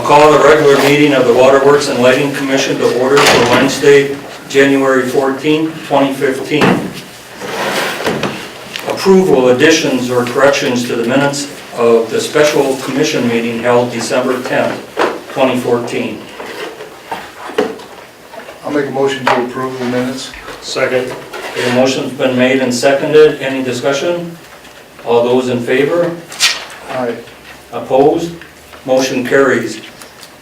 call the regular meeting of the Waterworks and Lighting Commission to order for Wednesday, January 14, 2015. Approval, additions, or corrections to the minutes of the special commission meeting held December 10, 2014. I'll make a motion to approve the minutes. Second. The motion's been made and seconded. Any discussion? All those in favor? Aye. Opposed? Motion carries.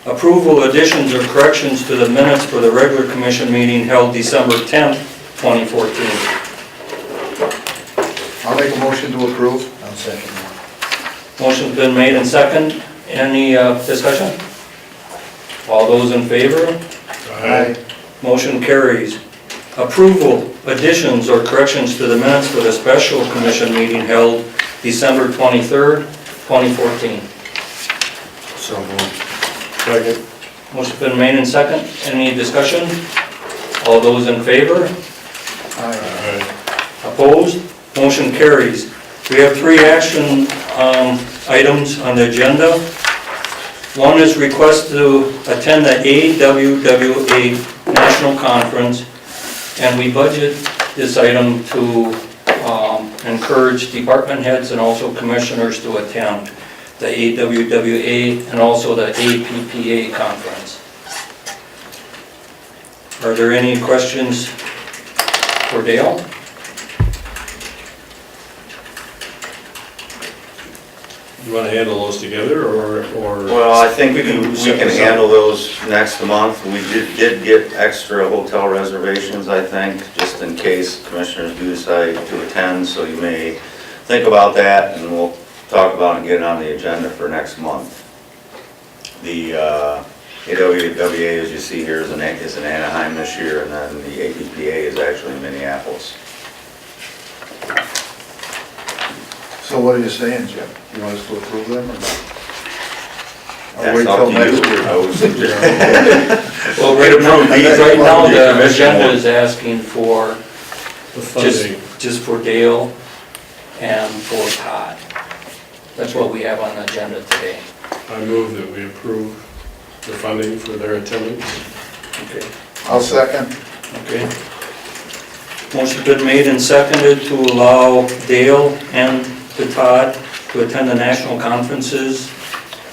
Approval, additions, or corrections to the minutes for the regular commission meeting held December 10th, 2014. I'll make a motion to approve. I'll second that. Motion's been made and seconded. Any discussion? All those in favor? Aye. Motion carries. Approval, additions, or corrections to the minutes for the special commission meeting held December 23rd, 2014. So moved. Second. Motion's been made and seconded. Any discussion? All those in favor? Aye. Aye. Opposed? Motion carries. We have three action items on the agenda. One is request to attend the WWLC National Conference, and we budget this item to encourage department heads and also commissioners to attend the WWLC and also the APPA conference. Are there any questions for Dale? You want to handle those together, or? Well, I think we can set this up. handle those next month. We did get extra hotel reservations, I think, just in case commissioners do decide to attend, so you may think about that, and we'll talk about and get it on the agenda for next month. The AWWA, as you see here, is in Anaheim this year, and then the APPA is actually in Minneapolis. So what are you saying, Jim? You want us to approve them or not? Or That's wait up till to next you. week? I was suggesting- Well, right now, the agenda is asking for The funding. just for Dale and for Todd. That's what we have on the agenda today. I move that we approve the funding for their attendance. Okay. I'll second. Okay. Motion's been made and seconded to allow Dale and to Todd to attend the national conferences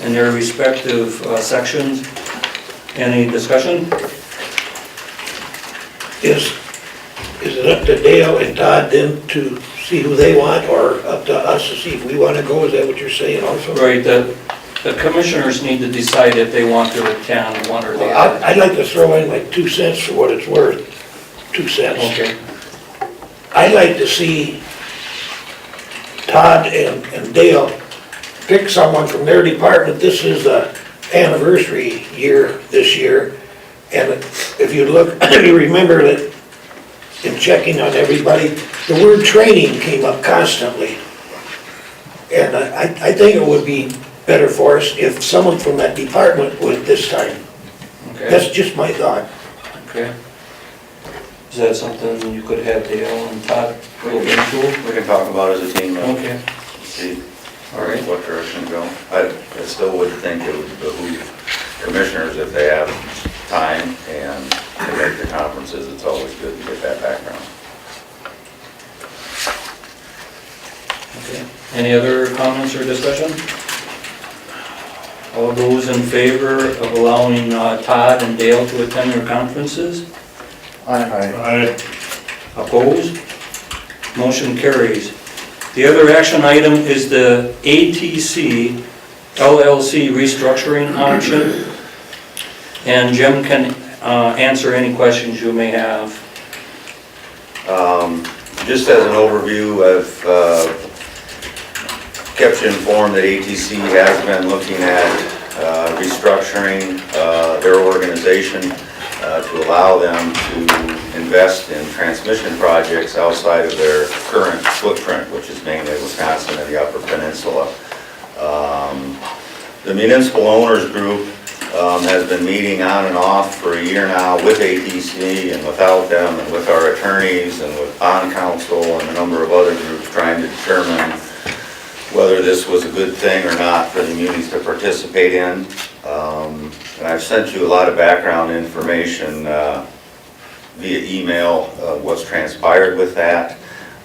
in their respective sections. Any discussion? Is it up to Dale and Todd then to see who they want, or up to us to see if we want to go? Is that what you're saying also? Right, the commissioners need to decide if they want to attend one or the other. I'd like to throw in like 2 cents for what it's worth. 2 cents. Okay. I'd like to see Todd and Dale pick someone from their department. This is the anniversary year this year. And if you look, you remember that in checking on everybody, the word training came up constantly. And I think it would be better for us if someone from that department would this time. Okay. That's just my thought. Okay. Is that something you could have Dale and Todd go into? We can talk about it as a team. Okay. See All right. what direction to go. I still would think it would behoove commissioners if they have time and to make the conferences. It's always good to get that background. Okay. Any other comments or discussion? All those in favor of allowing Todd and Dale to attend their conferences? Aye. Aye. Opposed? Motion carries. The other action item is the ATC LLC restructuring option. And Jim can answer any questions you may have. Just as an overview, I've kept you informed that ATC has been looking at restructuring their organization to allow them to invest in transmission projects outside of their current footprint, which is mainly Wisconsin and the Upper Peninsula. The Municipal Owners Group has been meeting on and off for a year now with ATC and without them, and with our attorneys and with bond counsel and a number of other groups trying to determine whether this was a good thing or not for the munis to participate in. And I've sent you a lot of background information via email, what's transpired with that.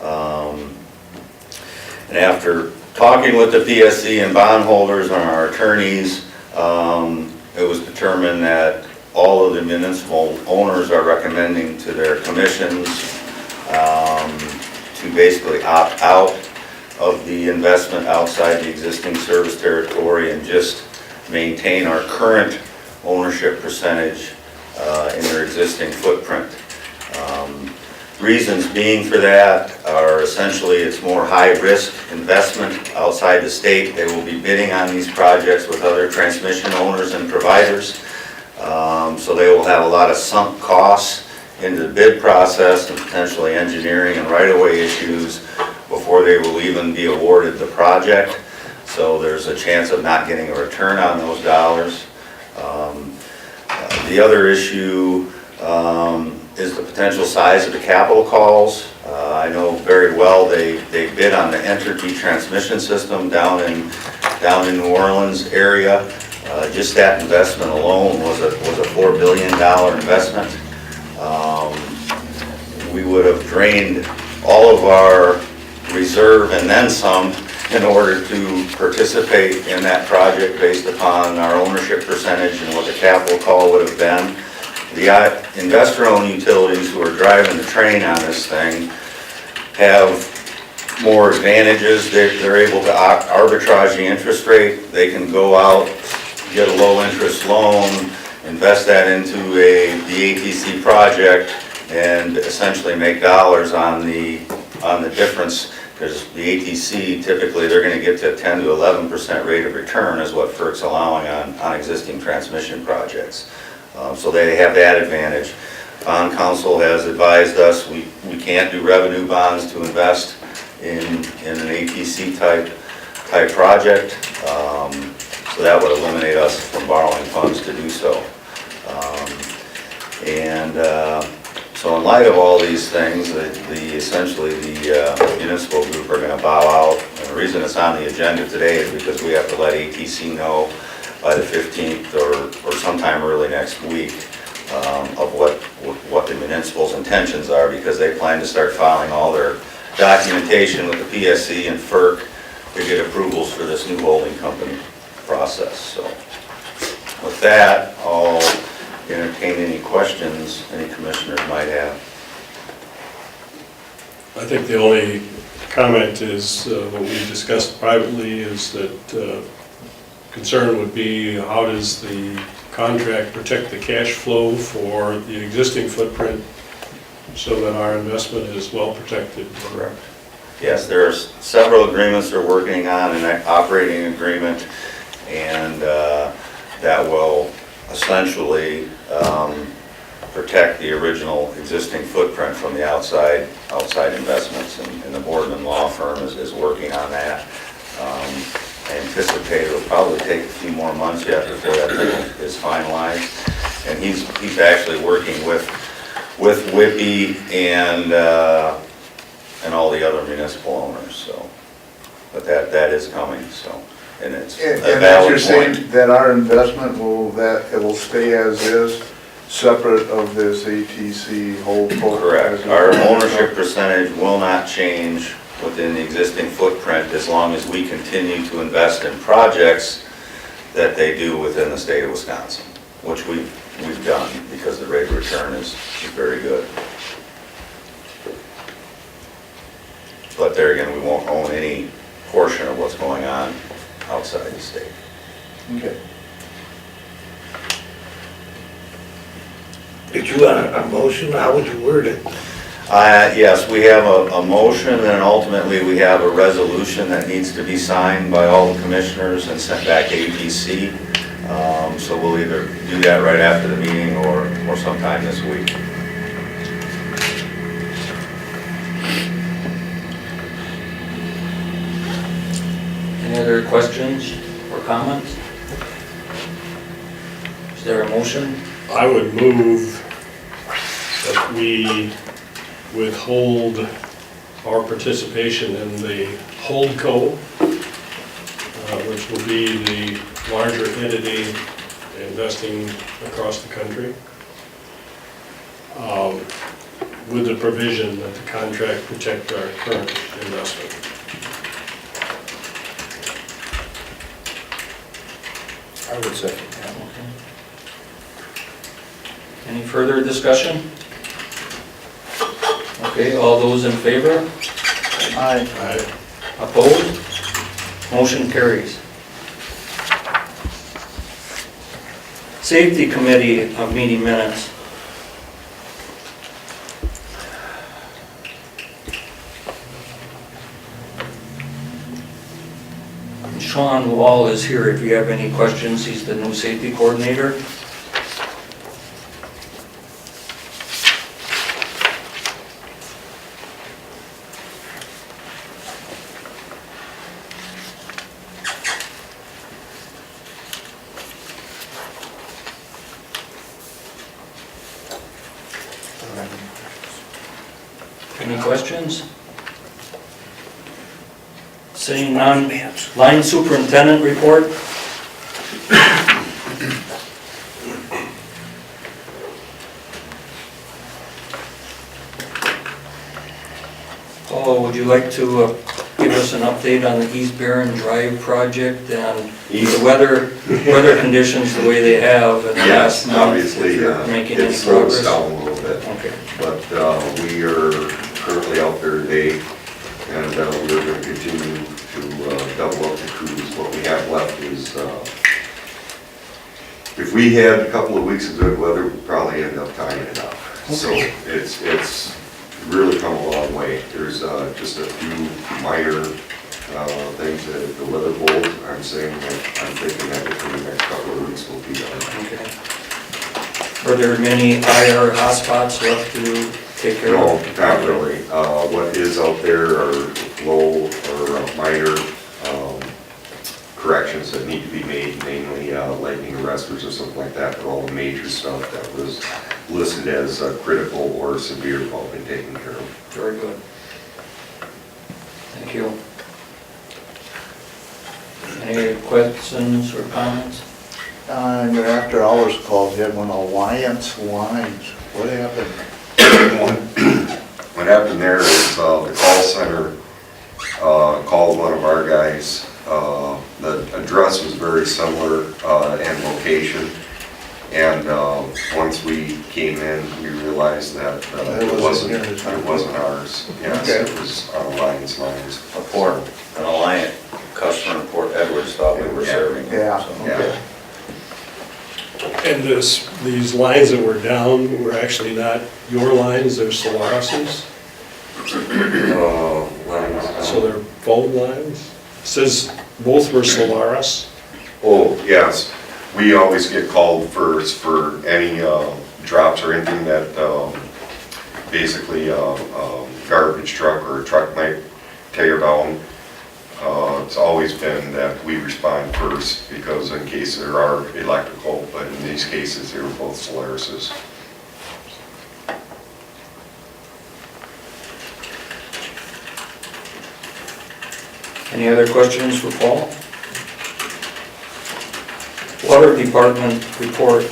And after talking with the PSC and bondholders and our attorneys, it was determined that all of the municipal owners are recommending to their commissions to basically opt out of the investment outside the existing service territory and just maintain our current ownership percentage in their existing footprint. Reasons being for that are essentially it's more high-risk investment outside the state. They will be bidding on these projects with other transmission owners and providers. So they will have a lot of sunk costs into the bid process and potentially engineering and right-of-way issues before they will even be awarded the project. So there's a chance of not getting a return on those dollars. The other issue is the potential size of the capital calls. I know very well they bid on the Entergy transmission system down in New Orleans area. Just that investment alone was a $4 billion investment. We would have drained all of our reserve and then some in order to participate in that project based upon our ownership percentage and what the capital call would have been. The investor-owned utilities who are driving the train on this thing have more advantages. They're able to arbitrage the interest rate. They can go out, get a low-interest loan, invest that into the ATC project, and essentially make dollars on the difference. Because the ATC, typically, they're going to get to a 10 to 11% rate of return is what FERC's allowing on existing transmission projects. So they have that advantage. Bond counsel has advised us we can't do revenue bonds to invest in an ATC type project. So that would eliminate us from borrowing funds to do so. So in light of all these things, essentially the municipal group are going to bow out. And the reason it's on the agenda today is because we have to let ATC know by the 15th or sometime early next week of what the municipal's intentions are, because they plan to start filing all their documentation with the PSC and FERC to get approvals for this new holding company process. So with that, I'll entertain any questions any commissioners might have. I think the only comment is what we discussed privately is that concern would be how does the contract protect the cash flow for the existing footprint so that our investment is well protected. Correct. Yes, there are several agreements they're working on, an operating agreement, and that will essentially protect the original existing footprint from the outside investments, and the Boardman law firm is working on that. I anticipate it'll probably take a few more months yet before that thing is finalized. And he's actually working with WIPI and all the other municipal owners. So, but that is coming. So, and it's a And valid you're saying point. that our investment it will stay as is, separate of this ATC whole. Correct. Our ownership percentage will not change within the existing footprint as long as we continue to invest in projects that they do within the state of Wisconsin, which we've done because the rate of return is very good. But there again, we won't own any portion of what's going on outside the state. Okay. Did you want a motion? How would you word it? Yes, we have a motion, and ultimately we have a resolution that needs to be signed by all the commissioners and sent back to APC. So we'll either do that right after the meeting or sometime this week. Any other questions or comments? Is there a motion? I would move that we withhold our participation in the holdco, which will be the larger entity investing across the country, with the provision that the contract protect our current investment. I would second that. Any further discussion? Okay, all those in favor? Aye. Opposed? Motion carries. Safety Committee meeting minutes. Sean Wall is here if you have any questions. He's the new safety coordinator. Any questions? Seeing none, line superintendent report. Paul, would you like to give us an update on the East Barron Drive project and the weather conditions the way they have? And Yes, last month, obviously, if you're making any it slows progress? down a little bit, Okay. but we are currently out there today, and we're going to continue to double up the crews. What we have left is, if we had a couple of weeks of good weather, we'd probably end up tying it up. So it's really come a long way. There's just a few minor things that the weather holds. I'm thinking that within the next couple of weeks we'll be done. Okay. Are there many IR hotspots left to take care No, of? not really. What is out there are low or minor corrections that need to be made, mainly lightning arresters or something like that, but all the major stuff that was listed as critical or severe have all been taken care of. Very good. Thank you. Any questions or comments? Your after hours calls, you had one Alliance Lines. What happened? What happened there is the call center called one of our guys. The address was very similar and location. And once we came in, we realized that it wasn't ours. Yes, Okay. it was Alliance Lines. A port, an Alliant customer in Port Edwards thought we were serving. Yeah, So, okay. And these lines that were down were actually not your lines, they're Solaris's, Lines. so they're phone lines. It says both were Solaris. Oh, yes. We always get called first for any drops or anything that basically garbage truck or a truck might tear down. It's always been that we respond first because in case there are electrical, but in these cases, they were both Solaris's. Any other questions for Paul? Water Department report.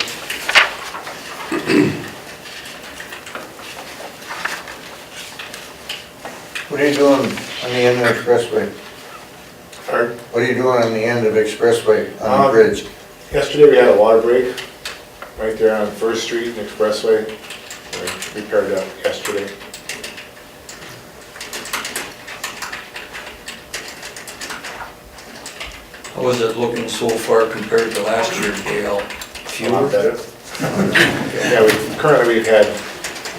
What are you doing on the end of Expressway? Pardon? What are you doing on the end of Expressway, on the bridge? Yesterday we had a water break right there on First Street and Expressway. We repaired that yesterday. How is it looking so far compared to last year, Dale? A lot Fewer? better. Yeah, currently we've had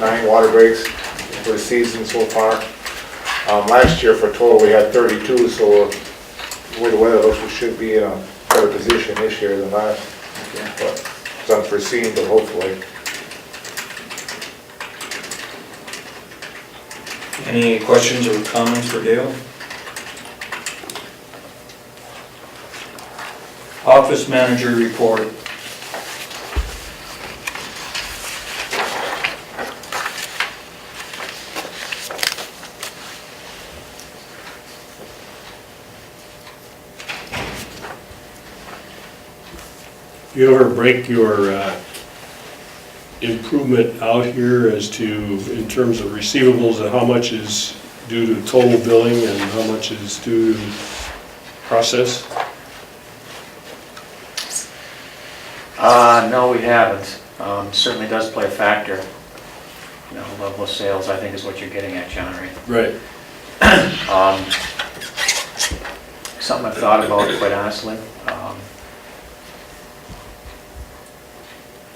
9 water breaks for the season so far. Last year for total we had 32, so the way the weather looks, we should be in a better position this year than last. But it's unforeseen, but hopefully. Any questions or comments for Dale? Office manager report. You ever break your improvement out here as to, in terms of receivables, and how much is due to total billing and how much is due to process? No, we haven't. Certainly does play a factor. You know, level of sales, I think, is what you're getting at, John, right? Right. Something I've thought about, quite honestly.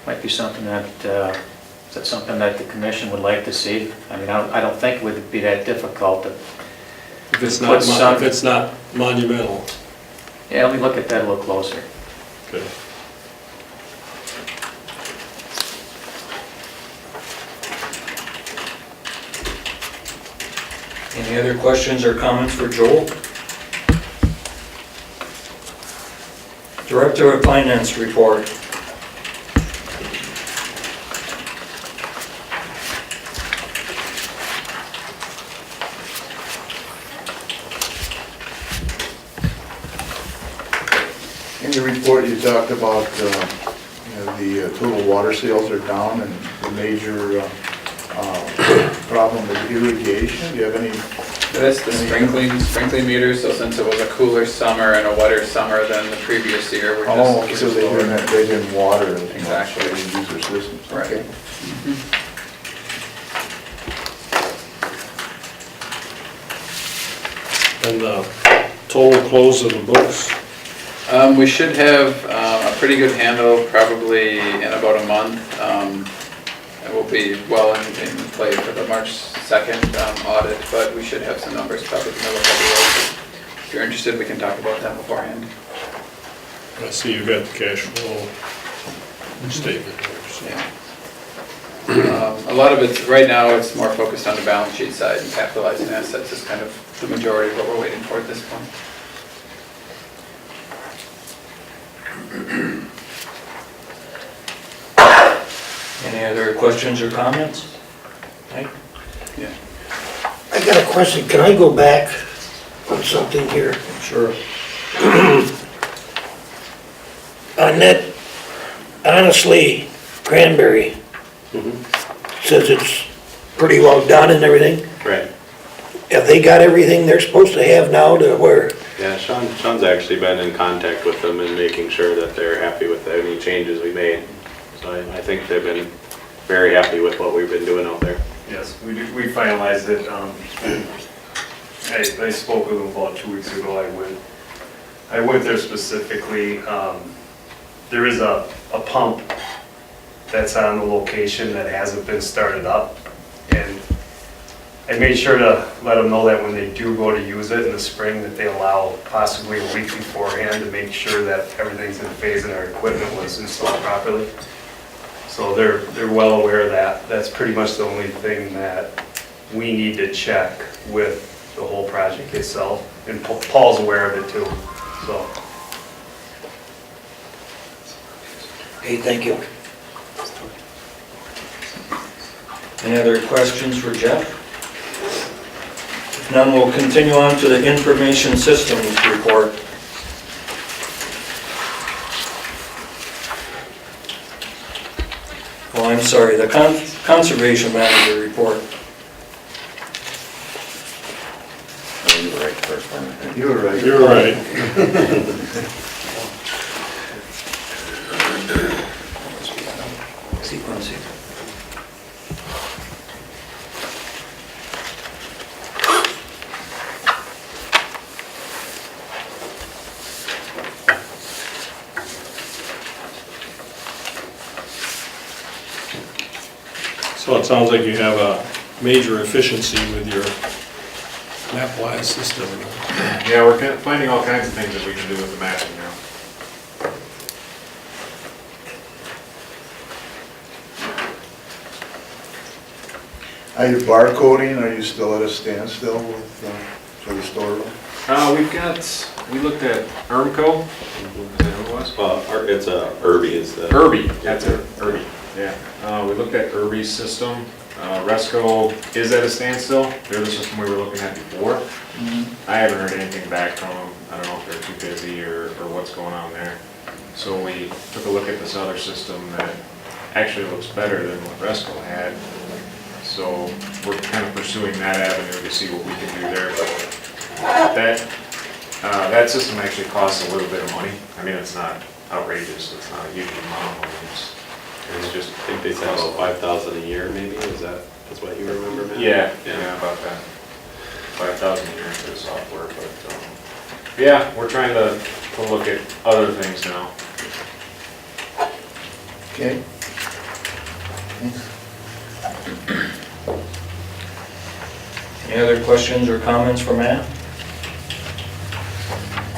Might be something that, is that something that the commission would like to see? I mean, I don't think it would be that difficult to, If it's not, if it's not monumental. yeah, let me look at that a little closer. Okay. Any other questions or comments for Joel? Director of Finance report. In your report, you talked about, the total water sales are down and the major problem with irrigation. Do you have any? That's the sprinkling meter, so since it was a cooler summer and a wetter summer than the previous year, we're Oh, just. so they didn't water as much, Exactly. they didn't use their systems. Right. Okay. And the total close of the books? We should have a pretty good handle probably in about a month. It will be well in play for the March 2nd audit, but we should have some numbers probably in the middle of February. If you're interested, we can talk about that beforehand. I see you got the cash flow statement here. So. Yeah. A lot of it, right now, it's more focused on the balance sheet side, and capitalizing assets is kind of the majority of what we're waiting for at this point. Any other questions or comments? Mike? Yeah. I got a question, can I go back on something here? Sure. On that, honestly, Cranberry says it's pretty well done and everything. Right. Have they got everything they're supposed to have now to where? Yeah, Sean's actually been in contact with them and making sure that they're happy with any changes we made. So I think they've been very happy with what we've been doing out there. Yes, we finalized it. I spoke with them about 2 weeks ago. I went there specifically. There is a pump that's on the location that hasn't been started up. And I made sure to let them know that when they do go to use it in the spring, that they allow possibly a week beforehand to make sure that everything's in phase and our equipment was installed properly. So they're well aware of that. That's pretty much the only thing that we need to check with the whole project itself. And Paul's aware of it too, so. Hey, thank you. Any other questions for Jeff? If none, we'll continue on to the information systems report. Oh, I'm sorry, the conservation manager report. Oh, you were right the first one. You were right. You're right. Sequencing. So it sounds like you have a major efficiency with your MapWise system. Yeah, we're finding all kinds of things that we can do with the mapping now. Are you barcoding, are you still at a standstill with, for the storeroom? We looked at Ermco, is that who it was? It's Irby is the. Irby, that's it, Irby, yeah. We looked at Irby's system. Resco is at a standstill. They're the system we were looking at before. I haven't heard anything back from them. I don't know if they're too busy or what's going on there. So we took a look at this other system that actually looks better than what Resco had. So we're kind of pursuing that avenue to see what we can do there. But that system actually costs a little bit of money. I mean, it's not outrageous, it's not a huge amount of money. It's just, I think they said about 5,000 a year maybe, that's what you remember, Matt? yeah, about that. 5,000 a year for the software, but, yeah, we're trying to look at other things now. Okay. Thanks. Any other questions or comments for Matt?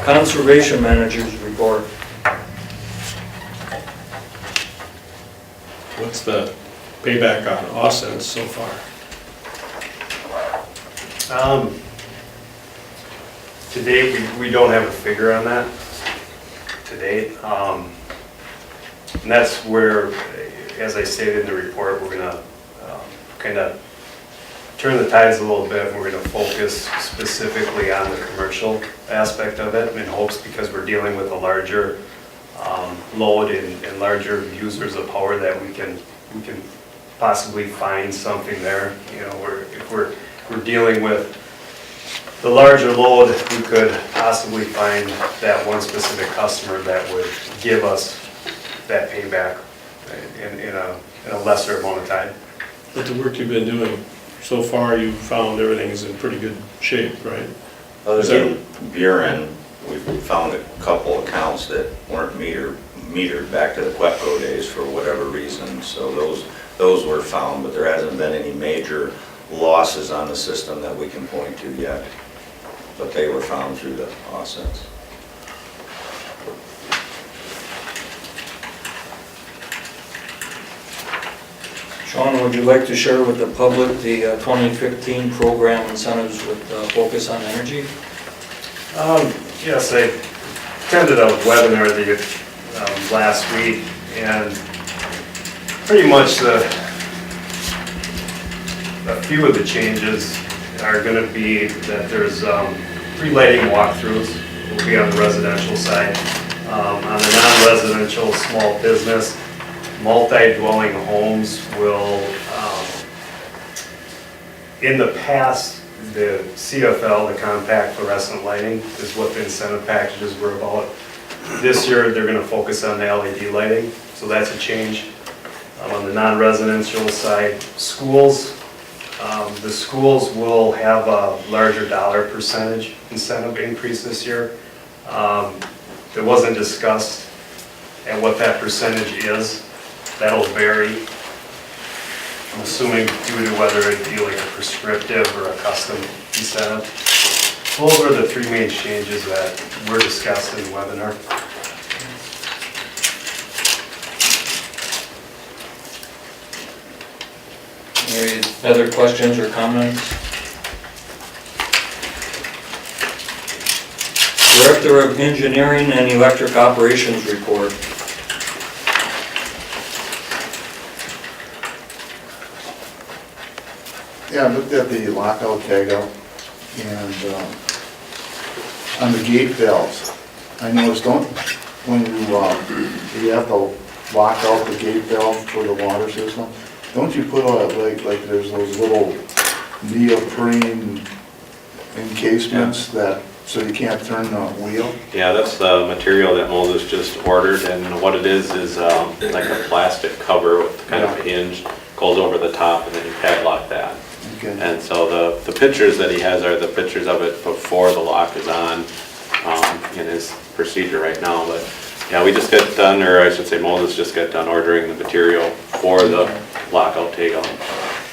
Conservation Manager's report. What's the payback on offsets so far? To date, we don't have a figure on that, to date. And that's where, as I stated in the report, we're gonna kind of turn the tides a little bit, and we're gonna focus specifically on the commercial aspect of it in hopes, because we're dealing with a larger load and larger users of power, that we can possibly find something there. You know, if we're dealing with the larger load, we could possibly find that one specific customer that would give us that payback in a lesser amount of time. But the work you've been doing so far, you've found everything's in pretty good shape, right? Other than Buren, we found a couple accounts that weren't metered back to the Quetco days for whatever reason, so those were found, but there hasn't been any major losses on the system that we can point to yet, but they were found through the offsets. Sean, would you like to share with the public the 2015 program incentives with focus on energy? Yes, I attended a webinar last week, and pretty much a few of the changes are going to be that there's free lighting walkthroughs will be on the residential side. On the non-residential small business, multi-dwelling homes will, in the past, the CFL, the compact fluorescent lighting, is what the incentive packages were about. This year, they're going to focus on the LED lighting, so that's a change. On the non-residential side, schools, the schools will have a larger dollar percentage incentive increase this year. It wasn't discussed and what that percentage is. That'll vary, I'm assuming, due to whether it be like a prescriptive or a custom incentive. Those are the three main changes that were discussed in the webinar. Any other questions or comments? Director of Engineering and Electric Operations report. Yeah, I looked at the lockout tagout, and on the gate valves, I noticed, when you have to lock out the gate valve for the water system, don't you put like there's those little neoprene encasements that, so you can't turn the wheel? Yeah, that's the material that Moses just ordered, and what it is like a plastic cover with kind of a hinge, goes over the top, and then you padlock that. Okay. And so the pictures that he has are the pictures of it before the lock is on in his procedure right now. But yeah, we just got done, or I should say Moses just got done ordering the material for the lockout takeout.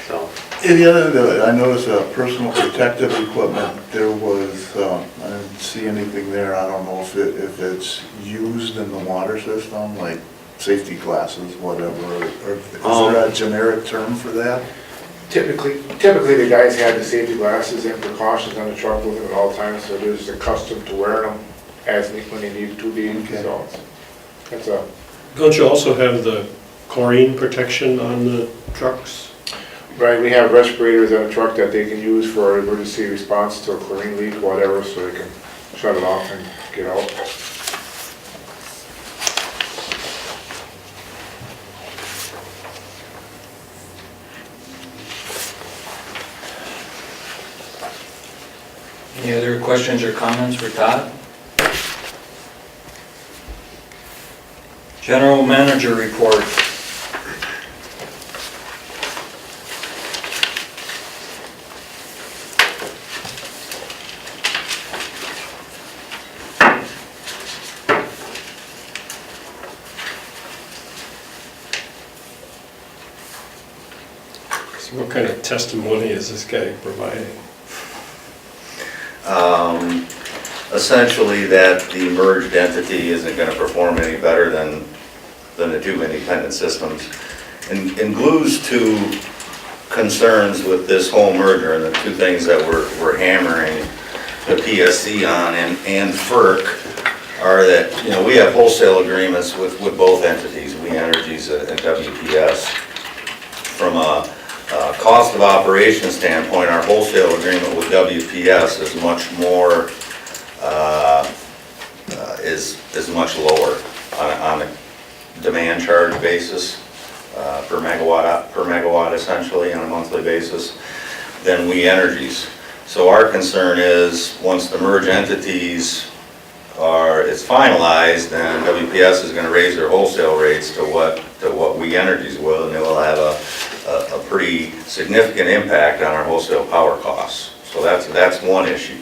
So. And the other, I noticed personal protective equipment, there was, I didn't see anything there. I don't know if it's used in the water system, like safety glasses, whatever, or is there a generic term for that? Typically the guys had the safety glasses and precautions on the truck with them at all times, so they're just accustomed to wearing them when they need to be. Okay. So that's a. Don't you also have the chlorine protection on the trucks? Right, we have respirators on a truck that they can use for emergency response to a chlorine leak or whatever, so they can shut it off and get out. Any other questions or comments for Todd? General manager report. So what kind of testimony is this guy providing? Essentially that the merged entity isn't gonna perform any better than the two independent systems. And glues to concerns with this whole merger, and the two things that we're hammering the PSC on and FERC are that, you know, we have wholesale agreements with both entities, We Energies and WPS. From a cost of operation standpoint, our wholesale agreement with WPS is much more, is much lower on a demand charge basis, per megawatt essentially on a monthly basis than We Energies. So our concern is, once the merged entities it's finalized, then WPS is gonna raise their wholesale rates to what We Energies will, and it will have a pretty significant impact on our wholesale power costs. So that's one issue.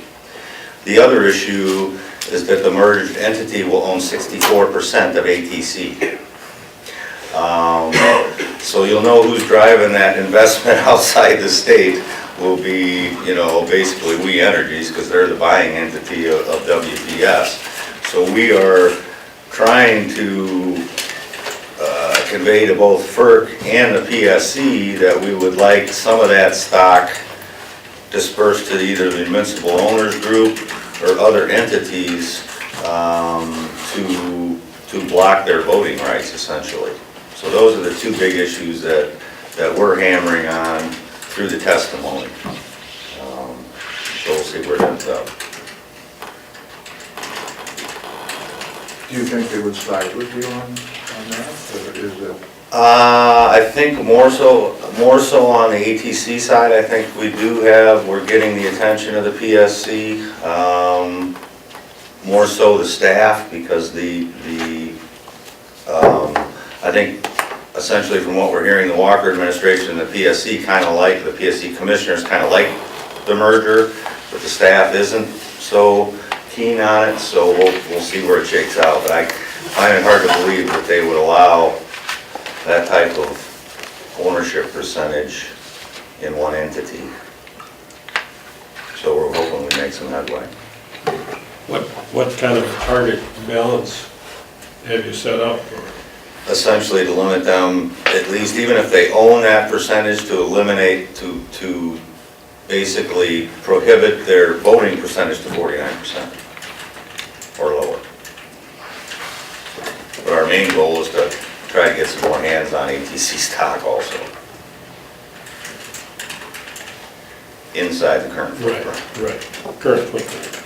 The other issue is that the merged entity will own 64% of ATC. So you'll know who's driving that investment outside the state will be, you know, basically We Energies, because they're the buying entity of WPS. So we are trying to convey to both FERC and the PSC that we would like some of that stock dispersed to either the municipal owners group or other entities to block their voting rights essentially. So those are the two big issues that we're hammering on through the testimony. So we'll see where it ends up. Do you think they would side with you on that, or is it? I think more so on the ATC side. I think we're getting the attention of the PSC, more so the staff, because I think essentially from what we're hearing, the Walker administration and the PSC the PSC commissioners kind of like the merger, but the staff isn't so keen on it, so we'll see where it shakes out. But I find it hard to believe that they would allow that type of ownership percentage in one entity. So we're hoping we make some headway. What kind of target balance have you set up? Essentially to limit them, at least even if they own that percentage, to eliminate, to basically prohibit their voting percentage to 49% or lower. But our main goal is to try to get some more hands on ATC stock also. Inside the current footprint. Right, current footprint.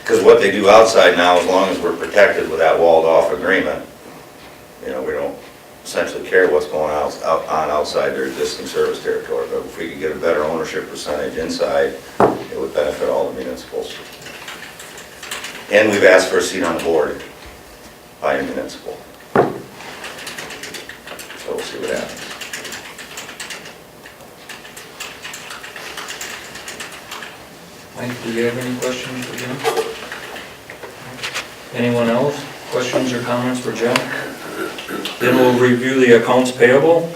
Because what they do outside now, as long as we're protected with that walled off agreement, you know, we don't essentially care what's going on outside their existing service territory. But if we could get a better ownership percentage inside, it would benefit all the municipals. And we've asked for a seat on the board by a municipal. So we'll see what happens. Mike, do you have any questions for Jim? Anyone else? Questions or comments for Jim? Then we'll review the accounts payable.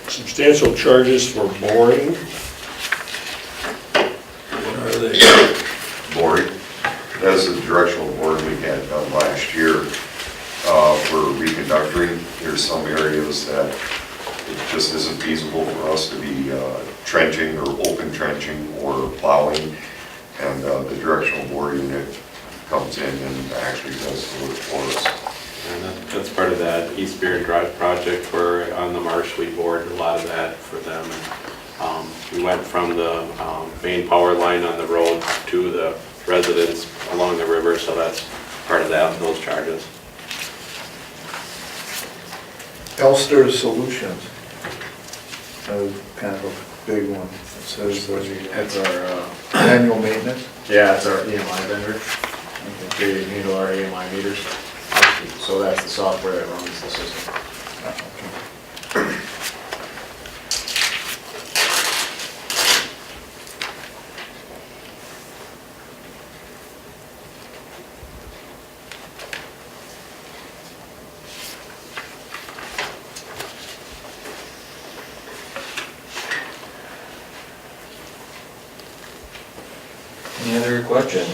Substantial charges for boring. What are they? Boring. That's the directional boring we had done last year for reconductoring. There's some areas that it just isn't feasible for us to be trenching or open trenching or plowing. And the directional bore unit comes in and actually does the work for us. And that's part of that East Beard Drive project where on the marsh we bored a lot of that for them. And We went from the main power line on the road to the residents along the river, so that's part of that, those charges. Elster Solutions. That was kind of a big one. It says It's our, annual maintenance. yeah, it's our EMI vendor. They handle our EMI meters. So that's the software that runs the system. Any other questions?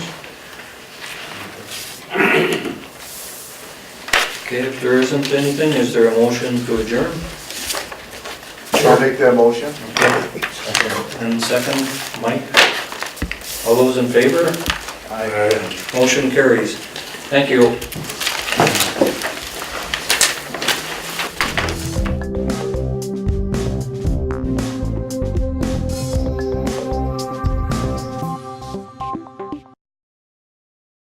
Okay, if there isn't anything, is there a motion to adjourn? I'll make that motion. And second, Mike? All those in favor? Motion carries. Thank you.